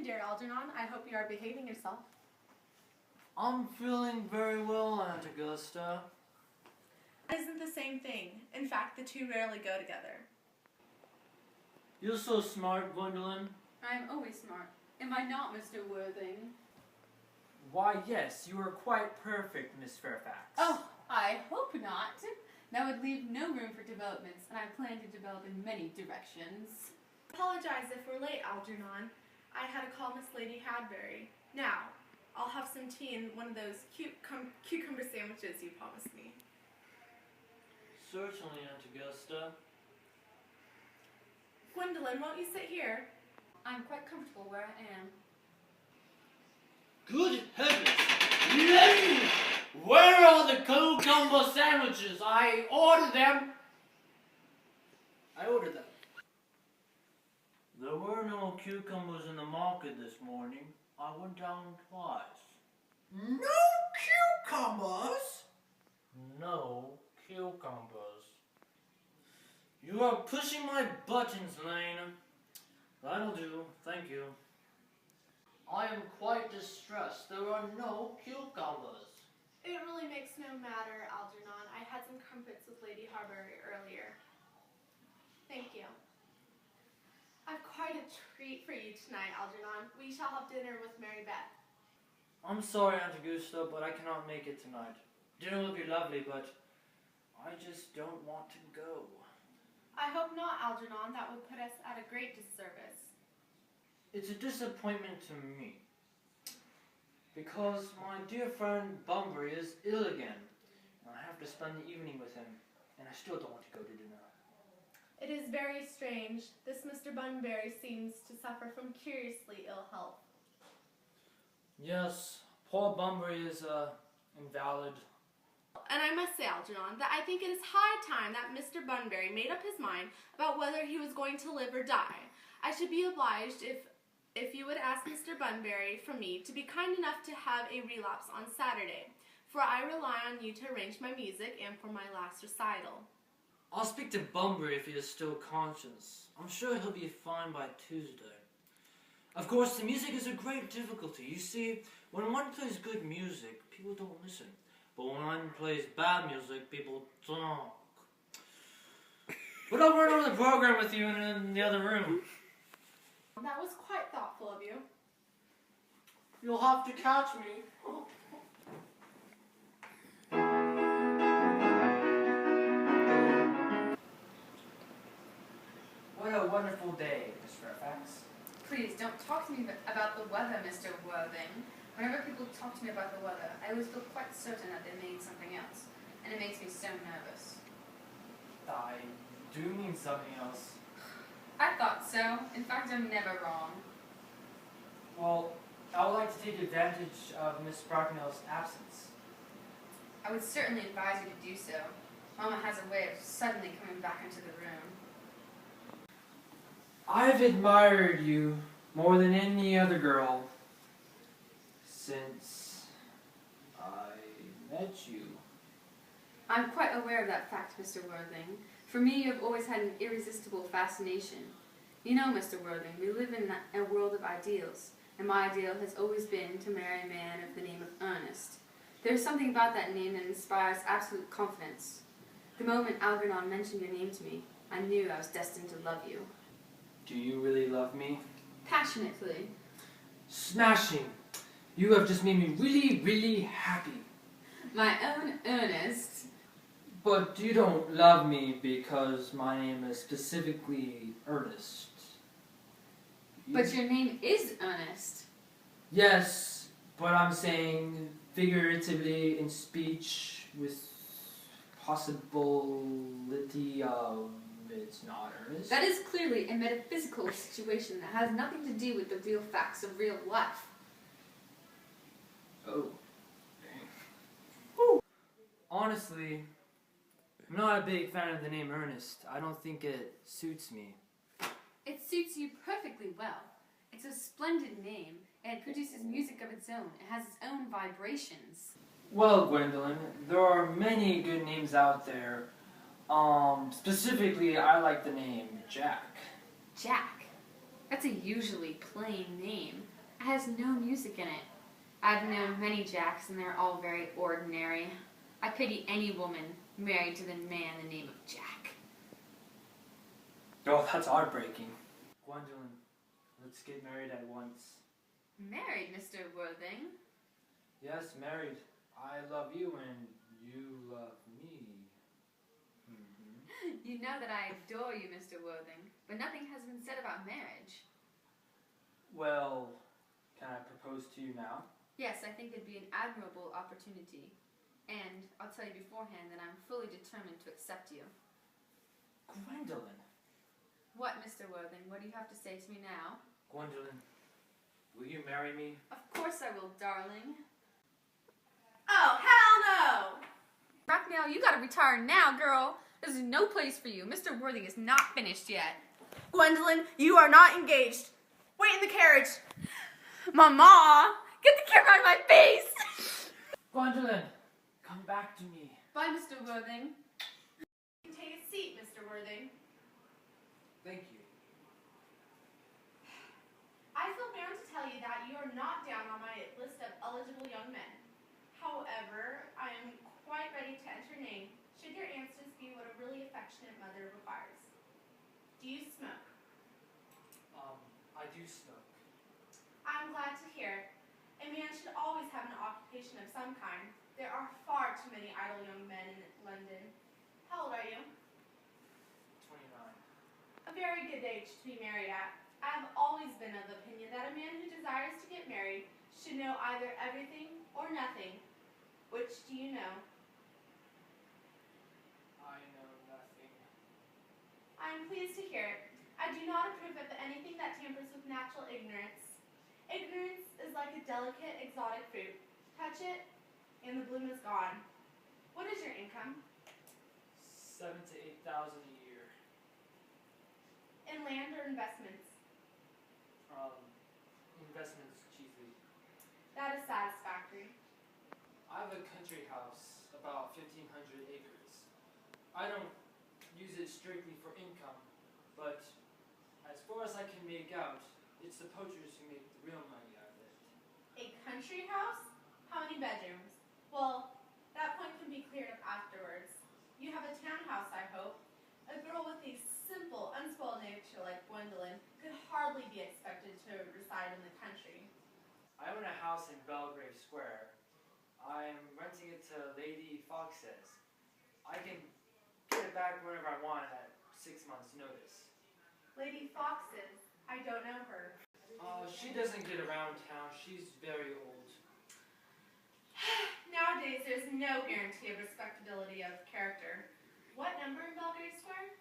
dear Algernon. I hope you are behaving yourself. I'm feeling very well, Aunt Augusta. That isn't the same thing. In fact, the two rarely go together. You're so smart, Gwendolyn. I am always smart. Am I not, Mr. Worthing? Why, yes, you are quite perfect, Miss Fairfax. Oh, I hope not. That would leave no room for developments, and I plan to develop in many directions. Apologize if we're late, Algernon. I had to call Miss Lady Hadbury. Now, I'll have some tea and one of those cucumber sandwiches you promised me. Certainly, Aunt Augusta. Gwendolyn, won't you sit here? I'm quite comfortable where I am. Good heavens! Lady! Where are the cucumber sandwiches? I ordered them. There were no cucumbers in the market this morning. I went down twice. No cucumbers? No cucumbers. You are pushing my buttons, Lane. That'll do, thank you. I am quite distressed. There are no cucumbers. It really makes no matter, Algernon. I had some crumpets with Lady Hadbury earlier. Thank you. I've quite a treat for you tonight, Algernon. We shall have dinner with Mary Beth. I'm sorry, Aunt Augusta, but I cannot make it tonight. Dinner will be lovely, but I just don't want to go. I hope not, Algernon. That would put us at a great disservice. It's a disappointment to me, because my dear friend Bunbury is ill again, and I have to spend the evening with him, and I still don't want to go to dinner. It is very strange. This Mr. Bunbury seems to suffer from curiously ill health. Yes, poor Bunbury is invalid. And I must say, Algernon, that I think it is high time that Mr. Bunbury made up his mind about whether he was going to live or die. I should be obliged if you would ask Mr. Bunbury for me to be kind enough to have a relapse on Saturday, for I rely on you to arrange my music and for my last recital. I'll speak to Bunbury if he is still conscious. I'm sure he'll be fine by Tuesday. Of course, the music is a great difficulty. You see, when one plays good music, people don't listen. But when one plays bad music, people talk. But I'll run over the program with you in the other room. That was quite thoughtful of you. You'll have to catch me. What a wonderful day, Miss Fairfax. Please, don't talk to me about the weather, Mr. Worthing. Whenever people talk to me about the weather, I always feel quite certain that they mean something else, and it makes me so nervous. I do mean something else. I thought so. In fact, I'm never wrong. Well, I would like to take advantage of Miss Bracknell's absence. I would certainly advise you to do so. Mama has a way of suddenly coming back into the room. I've admired you more than any other girl since I met you. I'm quite aware of that fact, Mr. Worthing. For me, you have always had an irresistible fascination. You know, Mr. Worthing, we live in a world of ideals, and my ideal has always been to marry a man of the name of Earnest. There is something about that name that inspires absolute confidence. The moment Algernon mentioned your name to me, I knew I was destined to love you. Do you really love me? Passionately. Smashing! You have just made me really, really happy. My own Earnest. But you don't love me because my name is specifically Earnest. But your name is Earnest. Yes, but I'm saying figuratively in speech with possibility of it's not Earnest. That is clearly a metaphysical situation that has nothing to do with the real facts of real life. Oh. Ooh. Honestly, I'm not a big fan of the name Earnest. I don't think it suits me. It suits you perfectly well. It's a splendid name, and it produces music of its own. It has its own vibrations. Well, Gwendolyn, there are many good names out there. Specifically, I like the name Jack. Jack. That's a usually plain name. It has no music in it. I've known many Jacks, and they're all very ordinary. I pity any woman married to the man the name of Jack. Oh, that's heartbreaking. Gwendolyn, let's get married at once. Married, Mr. Worthing? Yes, married. I love you and you love me. Mm-hmm. You know that I adore you, Mr. Worthing, but nothing has been said about marriage. Well, can I propose to you now? Yes, I think it'd be an admirable opportunity. And I'll tell you beforehand that I'm fully determined to accept you. Gwendolyn. What, Mr. Worthing? What do you have to say to me now? Gwendolyn, will you marry me? Of course I will, darling. Oh, hell no! Bracknell, you gotta retire now, girl. This is no place for you. Mr. Worthing is not finished yet. Gwendolyn, you are not engaged. Wait in the carriage. Mama, get the camera out of my face! Gwendolyn, come back to me. Bye, Mr. Worthing. Take a seat, Mr. Worthing. Thank you. I feel bound to tell you that you are not down on my list of eligible young men. However, I am quite ready to enter your name, should your answers be what a really affectionate mother requires. Do you smoke? I do smoke. I'm glad to hear it. A man should always have an occupation of some kind. There are far too many idle young men in London. How old are you? 29. A very good age to be married at. I have always been of the opinion that a man who desires to get married should know either everything or nothing. Which do you know? I know nothing. I am pleased to hear it. I do not approve of anything that tampers with natural ignorance. Ignorance is like a delicate, exotic fruit. Touch it, and the bloom is gone. What is your income? 7,000 to 8,000 a year. In land or investments? Investments chiefly. That is satisfactory. I have a country house, about 1,500 acres. I don't use it strictly for income, but as far as I can make out, it's the poachers who make the real money out of it. A country house? How many bedrooms? Well, that point can be cleared up afterwards. You have a townhouse, I hope. A girl with a simple, unspoiled nature like Gwendolyn could hardly be expected to reside in the country. I own a house in Belgrave Square. I'm renting it to Lady Fox's. I can get it back whenever I want at 6 months' notice. Lady Fox's? I don't know her. She doesn't get around town. She's very old. Nowadays, there's no guarantee of respectability of character. What number in Belgrave Square?